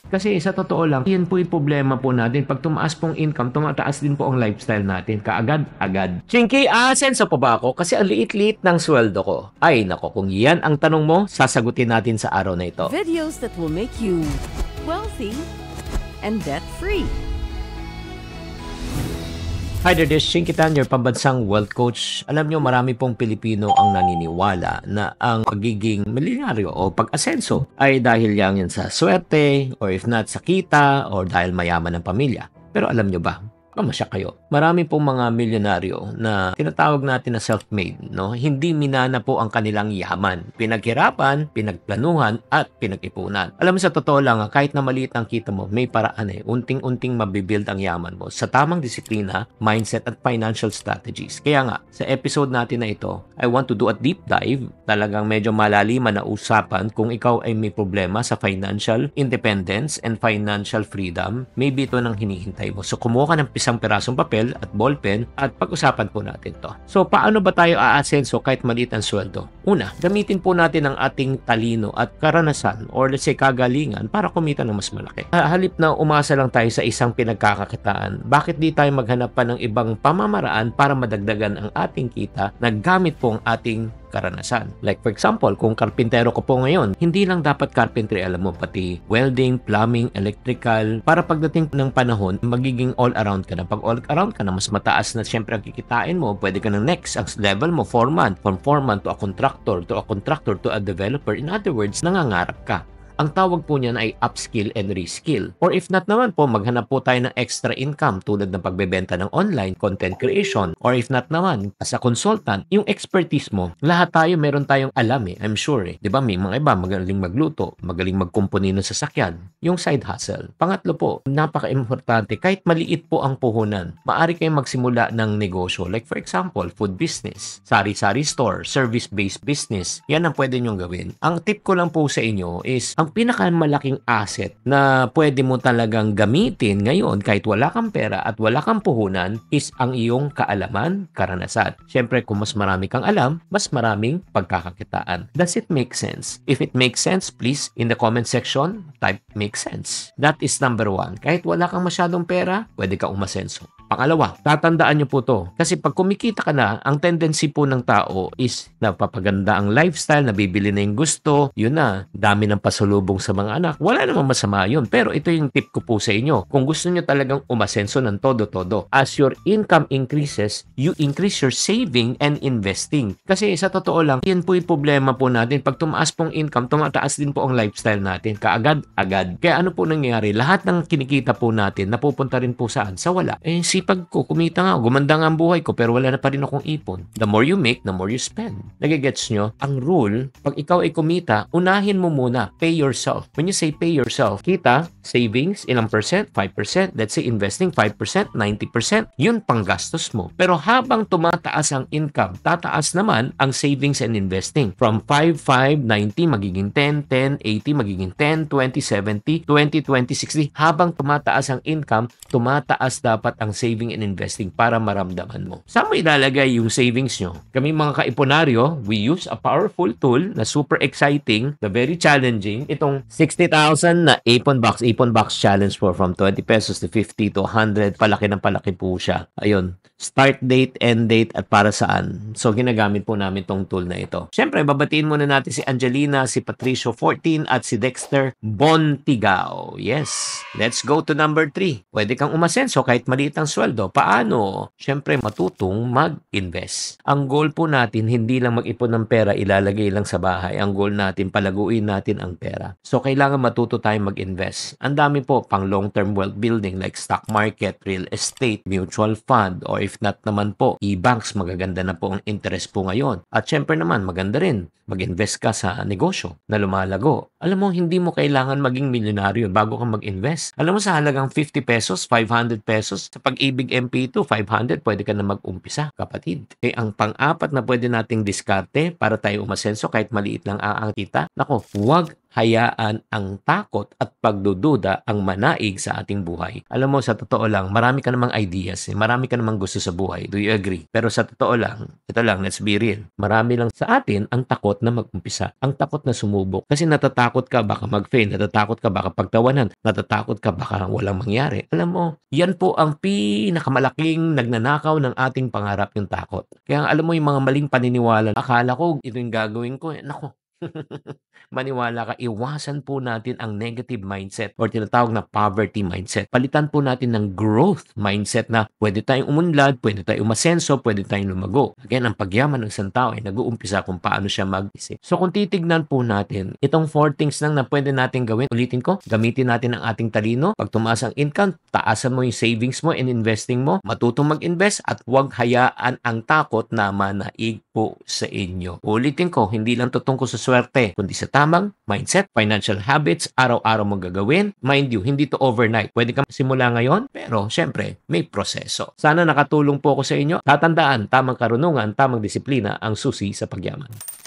Kasi sa totoo lang, yan po yung problema po natin. Pag tumaas pong income, tumataas din po ang lifestyle natin. Kaagad-agad. Chinky, asenso po ba ako? Kasi ang liit-liit ng sweldo ko. Ay nako, kung yan ang tanong mo, sasagutin natin sa araw na ito. Videos that will make you wealthy and debt-free. Hi there, this is Chinky Tan, your pambansang wealth coach. Alam nyo, marami pong Pilipino ang naniniwala na ang pagiging milyonaryo o pag-asenso ay dahil yan sa swerte or if not sa kita or dahil mayaman ng pamilya. Pero alam nyo ba, kamasya kayo. Marami pong mga milyonaryo na tinatawag natin na self-made, no? Hindi minana po ang kanilang yaman. Pinaghirapan, pinagplanuhan, at pinag-ipunan. Alam mo, sa totoo lang, kahit na maliit ang kita mo, may paraan unting-unting mabibuild ang yaman mo sa tamang disiplina, mindset, at financial strategies. Kaya nga, sa episode natin na ito, I want to do a deep dive, talagang medyo malaliman na usapan kung ikaw ay may problema sa financial independence and financial freedom. Maybe ito nang hinihintay mo. So, kumuha ka ng isang pirasong papel at ballpen at pag-usapan po natin to. So, paano ba tayo aasenso kahit maliit ang sweldo? Una, gamitin po natin ang ating talino at karanasan or let's say kagalingan para kumita ng mas malaki. Halip na umasa lang tayo sa isang pinagkakakitaan, bakit di tayo maghanap pa ng ibang pamamaraan para madagdagan ang ating kita na gamit po ang ating karanasan? Like for example, kung karpintero ko po ngayon, hindi lang dapat carpentry, alam mo, pati welding, plumbing, electrical, para pagdating ng panahon, magiging all around ka na. Pag all around ka na, mas mataas na siyempre ang kikitain mo, pwede ka ng next, ang level mo, foreman, from foreman to a contractor, to a developer. In other words, nangangarap ka. Ang tawag po niyan ay upskill and reskill. Or if not naman po, maghanap po tayo ng extra income tulad ng pagbebenta ng online content creation. Or if not naman, as a consultant, yung expertise mo, lahat tayo meron tayong alam I'm sure. Diba, may mga iba magaling magluto, magaling magkumpuni ng sasakyan. Yung side hustle. Pangatlo po, napaka-importante, kahit maliit po ang puhunan, maaari kayong magsimula ng negosyo. Like for example, food business, sari-sari store, service-based business. Yan ang pwede nyong gawin. Ang tip ko lang po sa inyo is, ang pinakamalaking asset na pwede mo talagang gamitin ngayon kahit wala kang pera at wala kang puhunan is ang iyong kaalaman, karanasan. Siyempre, kung mas marami kang alam, mas maraming pagkakakitaan. Does it make sense? If it makes sense, please, in the comment section, type makes sense. That is number one. Kahit wala kang masyadong pera, pwede ka umasenso. Pangalawa, tatandaan nyo po to. Kasi pag kumikita ka na, ang tendency po ng tao is napapaganda ang lifestyle, nabibili na yung gusto, yun na, dami ng pasalubong sa mga anak. Wala namang masama yun. Pero ito yung tip ko po sa inyo. Kung gusto nyo talagang umasenso ng todo-todo, as your income increases, you increase your saving and investing. Kasi sa totoo lang, yan po yung problema po natin. Pag tumaas pong income, tumataas din po ang lifestyle natin. Kaagad-agad. Kaya ano po nangyayari? Lahat ng kinikita po natin, napupunta rin po saan? Sa wala. Sipag ko, kumita nga, gumanda nga ang buhay ko, pero wala na pa rin akong ipon. The more you make, the more you spend. Nagigets nyo? Ang rule, pag ikaw ay kumita, unahin mo muna, pay yourself. When you say pay yourself, kita, savings, ilang percent? 5%. Let's say investing, 5%, 90%. Yun panggastos mo. Pero habang tumataas ang income, tataas naman ang savings and investing. From 5, 5, 90, magiging 10, 10, 80, magiging 10, 20, 70, 20, 20, 60. Habang tumataas ang income, tumataas dapat ang saving and investing para maramdaman mo. Saan mo ilalagay yung savings nyo? Kami mga kaiponaryo, we use a powerful tool na super exciting, na very challenging. Itong 60,000 na Ipon Box Challenge po from 20 pesos to 50 to 100. Palaki ng palaki po siya. Ayun. Start date, end date, at para saan. So, ginagamit po namin tong tool na ito. Siyempre, babatiin muna natin si Angelina, si Patricio 14, at si Dexter Bontigao. Yes. Let's go to number 3. Pwede kang umasenso kahit maliit ang sweldo. Paano? Siyempre, matutong mag-invest. Ang goal po natin, hindi lang mag-ipon ng pera, ilalagay lang sa bahay. Ang goal natin, palaguin natin ang pera. So, kailangan matuto tayong mag-invest. Ang dami po pang long-term wealth building like stock market, real estate, mutual fund, or if not naman po, e-banks, magaganda na po ang interest po ngayon. At syempre naman, maganda rin, mag-invest ka sa negosyo na lumalago. Alam mo, hindi mo kailangan maging milyonaryo bago ka mag-invest. Alam mo, sa halagang 50 pesos, 500 pesos, sa Pag-ibig MP2, 500, pwede ka na mag-umpisa, kapatid. Okay, ang pang-apat na pwede nating diskarte para tayo umasenso kahit maliit lang ang kita, nako, huwag hayaan ang takot at pagdududa ang manaig sa ating buhay. Alam mo, sa totoo lang, marami ka namang ideas, marami ka namang gusto sa buhay. Do you agree? Pero sa totoo lang, ito lang, let's be real. Marami lang sa atin ang takot na mag-umpisa, ang takot na sumubok. Kasi natatakot ka baka mag-fail, natatakot ka baka pagtawanan, natatakot ka baka walang mangyari. Alam mo, yan po ang pinakamalaking nagnanakaw ng ating pangarap, yung takot. Kaya alam mo, yung mga maling paniniwala, akala ko ito yung gagawin ko. Nako, maniwala ka, iwasan po natin ang negative mindset or tinatawag na poverty mindset. Palitan po natin ng growth mindset na pwede tayong umunlad, pwede tayong umasenso, pwede tayong lumago. Again, ang pagyaman ng isang tao ay nag-uumpisa kung paano siya mag-isip. So kung titignan po natin, itong 4 things lang na pwede natin gawin, ulitin ko, gamitin natin ang ating talino. Pag tumaas ang income, taasan mo yung savings mo and investing mo, matutong mag-invest at huwag hayaan ang takot na manaig po sa inyo. Ulitin ko, hindi lang to tungkol sa swerte, kundi sa tamang mindset, financial habits, araw-araw mong gagawin. Mind you, hindi to overnight. Pwede kang simula ngayon, pero syempre, may proseso. Sana nakatulong po ako sa inyo. Tatandaan, tamang karunungan, tamang disiplina ang susi sa pagyaman.